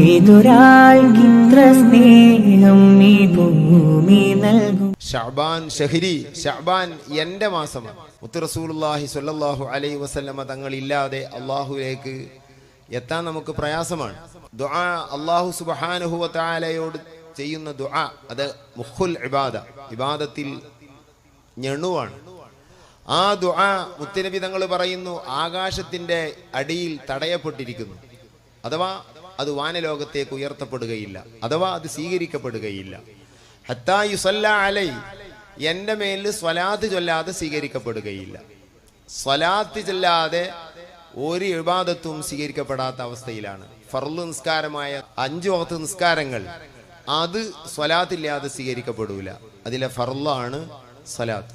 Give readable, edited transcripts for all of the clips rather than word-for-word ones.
ഏതൊരാൾക്കിത്ര സ്നേഹം ഈ ഭൂമി നൽകും. ഷഅബാൻ ഷഹരി, ഷഅബാൻ എന്റെ മാസമാണ്. മുത്ത് റസൂലുള്ളാഹി സ്വല്ലല്ലാഹു അലൈഹി വസല്ലമ തങ്ങളില്ലാതെ അള്ളാഹുവിലേക്ക് എത്താൻ നമുക്ക് പ്രയാസമാണ്. ദുആ അല്ലാഹു സുബ്ഹാനഹു വ തആലയോട് ചെയ്യുന്ന ദുആ അത് മുഖുൽ ഇബാദ, ഇബാദത്തിൽ ഞെണുവാണ്. ആ ദുആ മുത്തുനബി തങ്ങൾ പറയുന്നു ആകാശത്തിന്റെ അടിയിൽ തടയപ്പെട്ടിരിക്കുന്നു. അഥവാ അത് വാനലോകത്തേക്ക് ഉയർത്തപ്പെടുകയില്ല, അഥവാ അത് സ്വീകരിക്കപ്പെടുകയില്ല. ഹത്താ യുസല്ലാ അലൈ, എൻ്റെ മേലിൽ സ്വലാത്ത് ചൊല്ലാതെ സ്വീകരിക്കപ്പെടുകയില്ല. സ്വലാത്ത് ചൊല്ലാതെ ഒരു ഇബാദത്തും സ്വീകരിക്കപ്പെടാത്ത അവസ്ഥയിലാണ്. ഫർള് നിസ്കാരമായ 5 വഖ്ത് നിസ്കാരങ്ങൾ അത് സ്വലാത്തില്ലാതെ സ്വീകരിക്കപ്പെടൂല. അതിലെ ഫർളാണ് സ്വലാത്ത്.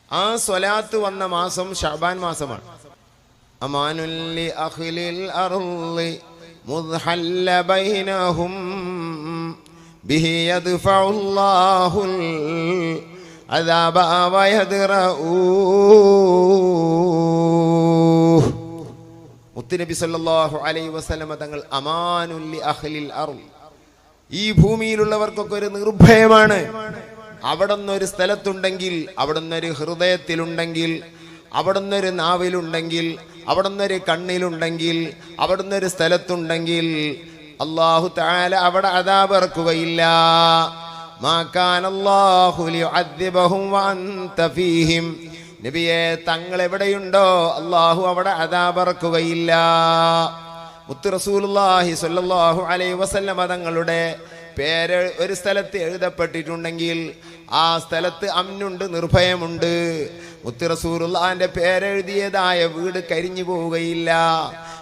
ആ സ്വലാത്ത് വന്ന മാസം ഷഅബാൻ മാസമാണ്. അമാനുൽ ലി അഖ്ലിൽ അർളി മുദ്ഹല്ല ബൈനഹും ബിഹി യദ്ഫഉല്ലാഹുൽ അദാബ വയദ്റഊ. മുത്തുനബി സല്ലല്ലാഹു അലൈഹി വസല്ലമ തങ്ങൾ അമാനുൽ ലി അഖ്ലിൽ അർളി, ഈ ഭൂമിയിലുള്ളവർക്കൊക്കെ ഒരു നിർഭയമാണ്. അവിടുന്നൊരു സ്ഥലത്തുണ്ടെങ്കിൽ, അവിടുന്നൊരു ഹൃദയത്തിലുണ്ടെങ്കിൽ, അവിടുന്നൊരു നാവിലുണ്ടെങ്കിൽ, അവിടുന്നൊരു കണ്ണിലുണ്ടെങ്കിൽ, അവിടുന്നൊരു സ്ഥലത്തുണ്ടെങ്കിൽ അല്ലാഹു തആല അവിടെ അദാബ് ഇറക്കുകയില്ല. മാ കാനല്ലാഹു ലിയുഅദ്ദിബഹും വഅൻത ഫീഹിം, നബിയെ തങ്ങൾ എവിടെയുണ്ടോ അല്ലാഹു അവിടെ അദാബ് ഇറക്കുകയില്ല. മുത്ത് റസൂലുള്ളാഹി സ്വല്ലല്ലാഹു അലൈഹി വസല്ലമ തങ്ങളുടെ പേര് ഒരു സ്ഥലത്ത് എഴുതപ്പെട്ടിട്ടുണ്ടെങ്കിൽ ആ സ്ഥലത്ത് അമ്നുണ്ട്, നിർഭയമുണ്ട്. മുത്ത് റസൂലുള്ളാഹിന്റെ പേരെഴുതിയതായ വീട് കരിഞ്ഞു പോവുകയില്ല.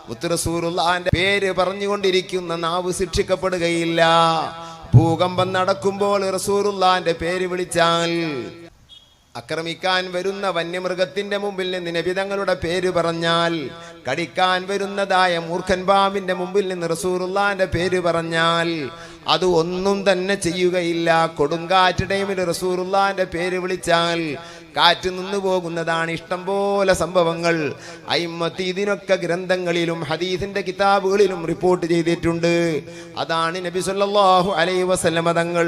മുത്ത് റസൂലുള്ളാഹിന്റെ പേര് പറഞ്ഞുകൊണ്ടിരിക്കുന്ന നാവ് ശിക്ഷിക്കപ്പെടുകയില്ല. ഭൂകമ്പം നടക്കുമ്പോൾ റസൂലുള്ളാഹിന്റെ പേര് വിളിച്ചാൽ, ആക്രമിക്കാൻ വരുന്ന വന്യമൃഗത്തിന്റെ മുമ്പിൽ നിന്ന് നബി തങ്ങളുടെ പേര് പറഞ്ഞാൽ, കടിക്കാൻ വരുന്നതായ മൂർഖൻ പാമ്പിന്റെ മുമ്പിൽ നിന്ന് റസൂലുള്ളാഹിന്റെ പേര് പറഞ്ഞാൽ അത് ഒന്നും തന്നെ ചെയ്യുകയില്ല. കൊടുങ്കാറ്റ് ടൈമിൽ റസൂലുള്ളാഹിന്റെ പേര് വിളിച്ചാൽ കാറ്റ് നിന്നു പോകുന്നതാണ്. ഇഷ്ടം പോലെ സംഭവങ്ങൾ അയിമ്മത്ത് ഇതിനൊക്കെ ഗ്രന്ഥങ്ങളിലും ഹദീസിന്റെ കിതാബുകളിലും റിപ്പോർട്ട് ചെയ്തിട്ടുണ്ട്. അതാണ് നബി സല്ലല്ലാഹു അലൈഹി വസല്ലമ തങ്ങൾ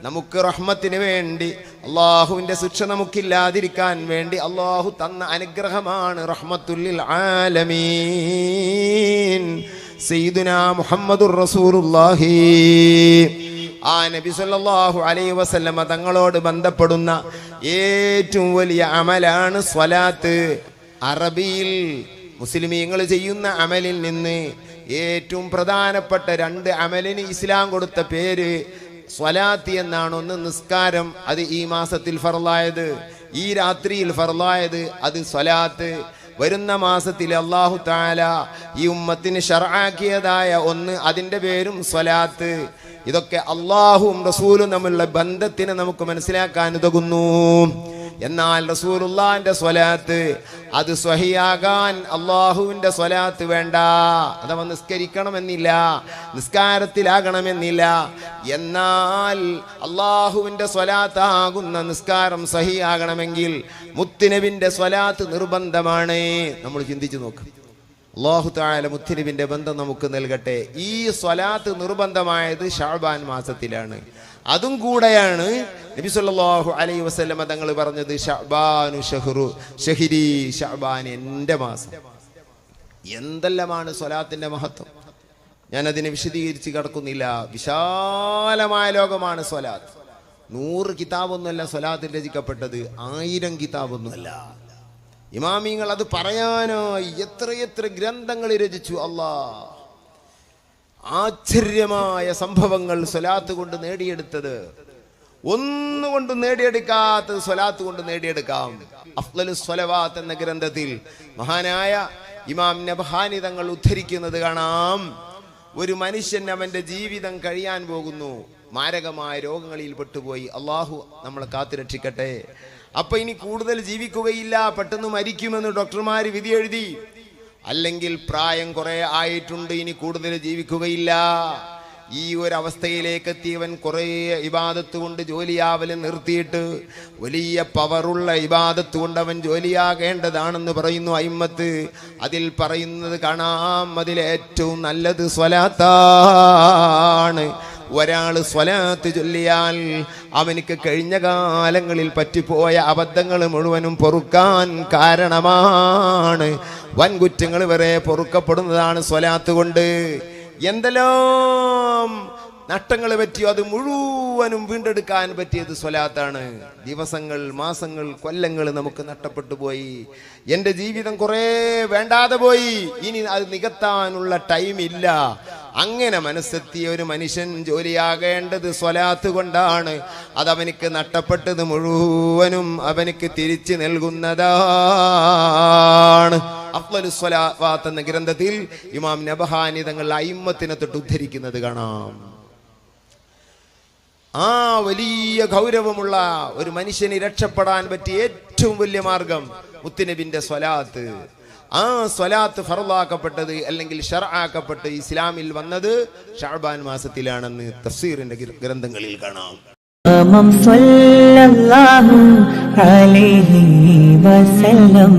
നമുക്ക് റഹ്മത്തിന് വേണ്ടി, അള്ളാഹുവിന്റെ ശിക്ഷ നമുക്കില്ലാതിരിക്കാൻ വേണ്ടി അള്ളാഹു തന്ന അനുഗ്രഹമാണ് റഹ്മത്തുൽ ലിൽ ആലമീൻ സയ്യിദുനാ മുഹമ്മദുർ റസൂലുള്ളാഹി. ആ നബി സല്ലല്ലാഹു അലൈഹി വസല്ലമ തങ്ങളോട് ബന്ധപ്പെടുന്ന ഏറ്റവും വലിയ അമലാണ് സ്വലാത്ത്. അറബിയിൽ മുസ്ലിമീങ്ങൾ ചെയ്യുന്ന അമലിൽ നിന്ന് ഏറ്റവും പ്രധാനപ്പെട്ട 2 അമലിന് ഇസ്ലാം കൊടുത്ത പേര് സ്വലാത്ത് എന്നാണ്. ഒന്ന് നിസ്കാരം, അത് ഈ മാസത്തിൽ ഫർളായത്, ഈ രാത്രിയിൽ ഫർളായത്, അത് സ്വലാത്ത്. വരുന്ന മാസത്തിൽ അല്ലാഹു തആല ഈ ഉമ്മത്തിന് ശർആക്കിയതായ ഒന്ന്, അതിൻ്റെ പേരും സ്വലാത്ത്. ഇതൊക്കെ അല്ലാഹുവും റസൂലും തമ്മിലുള്ള ബന്ധത്തിനെ നമുക്ക് മനസ്സിലാക്കാൻ ഉതകുന്നു. എന്നാൽ റസൂലുള്ളാഹിന്റെ സ്വലാത്ത് അത് സ്വഹിയാകാൻ അള്ളാഹുവിന്റെ സ്വലാത്ത് വേണ്ട. അഥവാ നിസ്കരിക്കണമെന്നില്ല, നിസ്കാരത്തിലാകണമെന്നില്ല. എന്നാൽ അള്ളാഹുവിന്റെ സ്വലാത്താകുന്ന നിസ്കാരം സഹിയാകണമെങ്കിൽ മുത്തുനബിന്റെ സ്വലാത്ത് നിർബന്ധമാണ്. നമ്മൾ ചിന്തിച്ചു നോക്കാം. അല്ലാഹു തആല മുത്തുനബിന്റെ ബന്ധം നമുക്ക് നൽകട്ടെ. ഈ സ്വലാത്ത് നിർബന്ധമായത് ഷഅബാൻ മാസത്തിലാണ്. അതും കൂടെയാണ് നബി സല്ലല്ലാഹു അലൈഹി വസല്ലമ തങ്ങൾ പറഞ്ഞത് ഷഅബാനു ഷഹ്റു ഷഹ്രി, ഷഅബാൻ എൻ്റെ മാസം. എന്തെല്ലാമാണ് സ്വലാത്തിന്റെ മഹത്വം, ഞാൻ അതിനെ വിശദീകരിച്ച് കിടക്കുന്നില്ല. വിശാലമായ ലോകമാണ് സ്വലാത്ത്. 100 കിതാബൊന്നുമല്ല സ്വലാത്തിൽ രചിക്കപ്പെട്ടത്, 1000 കിതാബൊന്നുമല്ല. ഇമാമിങ്ങൾ അത് പറയാനായി എത്രയെത്ര ഗ്രന്ഥങ്ങൾ രചിച്ചു. അല്ലാഹ് ആശ്ചര്യമായ സംഭവങ്ങൾ സ്വലാത്ത് കൊണ്ട് നേടിയെടുത്തത്. ഒന്നുകൊണ്ട് നേടിയെടുക്കാത്തത് സ്വലാത്ത് കൊണ്ട് നേടിയെടുക്കാം. അഫ്ളലുസ് സ്വലവാത്ത് എന്ന ഗ്രന്ഥത്തിൽ മഹാനായ ഇമാം നബ്ഹാനി തങ്ങൾ ഉദ്ധരിക്കുന്നത് കാണാം. ഒരു മനുഷ്യൻ അവന്റെ ജീവിതം കഴിയാൻ പോകുന്നു, മാരകമായ രോഗങ്ങളിൽ പെട്ടുപോയി. അള്ളാഹു നമ്മളെ കാത്തുരക്ഷിക്കട്ടെ. അപ്പൊ ഇനി കൂടുതൽ ജീവിക്കുകയില്ല, പെട്ടെന്ന് മരിക്കുമെന്ന് ഡോക്ടർമാര് വിധി എഴുതി. അല്ലെങ്കിൽ പ്രായം കുറെ ആയിട്ടുണ്ട്, ഇനി കൂടുതൽ ജീവിക്കുകയില്ല. ഈ ഒരു അവസ്ഥയിലേക്ക് എത്തിയവൻ കുറേ ഇബാദത്ത് കൊണ്ട് ജോലിയാവൽ നിർത്തിയിട്ട് വലിയ പവറുള്ള ഇബാദത്ത് കൊണ്ട് അവൻ ജോലിയാകേണ്ടതാണെന്ന് പറയുന്നു അയിമ്മത്ത്. അതിൽ പറയുന്നത് കാണാം, അതിലേറ്റവും നല്ലത് സ്വലാത്താണ്. ഒരാൾ സ്വലാത്ത് ചൊല്ലിയാൽ അവനിക്ക് കഴിഞ്ഞ കാലങ്ങളിൽ പറ്റിപ്പോയ അബദ്ധങ്ങൾ മുഴുവനും പൊറുക്കാൻ കാരണമാണ്. വൻകുറ്റങ്ങൾ വരെ പൊറുക്കപ്പെടുന്നതാണ് സ്വലാത്ത് കൊണ്ട്. എന്തെല്ലാം നഷ്ടങ്ങൾ പറ്റിയോ അത് മുഴുവനും വീണ്ടെടുക്കാൻ പറ്റിയത് സ്വലാത്താണ്. ദിവസങ്ങൾ, മാസങ്ങൾ, കൊല്ലങ്ങൾ നമുക്ക് നഷ്ടപ്പെട്ടു പോയി. എൻ്റെ ജീവിതം കുറേ വേണ്ടാതെ പോയി, ഇനി അത് നികത്താനുള്ള ടൈമില്ല. അങ്ങനെ മനസ്സെത്തിയ ഒരു മനുഷ്യൻ ജോലിയാകേണ്ടത് സ്വലാത്ത് കൊണ്ടാണ്. അതവനിക്ക് നഷ്ടപ്പെട്ടത് മുഴുവനും അവനിക്ക് തിരിച്ചു നൽകുന്നതാണ്. അഫ്ളലുസ് സ്വലാവാത്ത് എന്ന ഗ്രന്ഥത്തിൽ ഇമാം നബഹാനി തങ്ങൾ അയിമ്മത്തിനെ തൊട്ട് ഉദ്ധരിക്കുന്നത് കാണാം. ആ വലിയ ഗൗരവമുള്ള ഒരു മനുഷ്യന് രക്ഷപ്പെടാൻ പറ്റിയ ഏറ്റവും വലിയ മാർഗം മുത്തുനബിന്റെ സ്വലാത്ത്. ആ സ്വലാത്ത് ഫർളാക്കപ്പെട്ടത് അല്ലെങ്കിൽ ശർആക്കപ്പെട്ട് ഇസ്ലാമിൽ വന്നത് ശഅബാൻ മാസത്തിലാണെന്ന് തഫ്സീറിന്റെ ഗ്രന്ഥങ്ങളിൽ കാണാം. സല്ലല്ലാഹു അലൈഹി വസല്ലം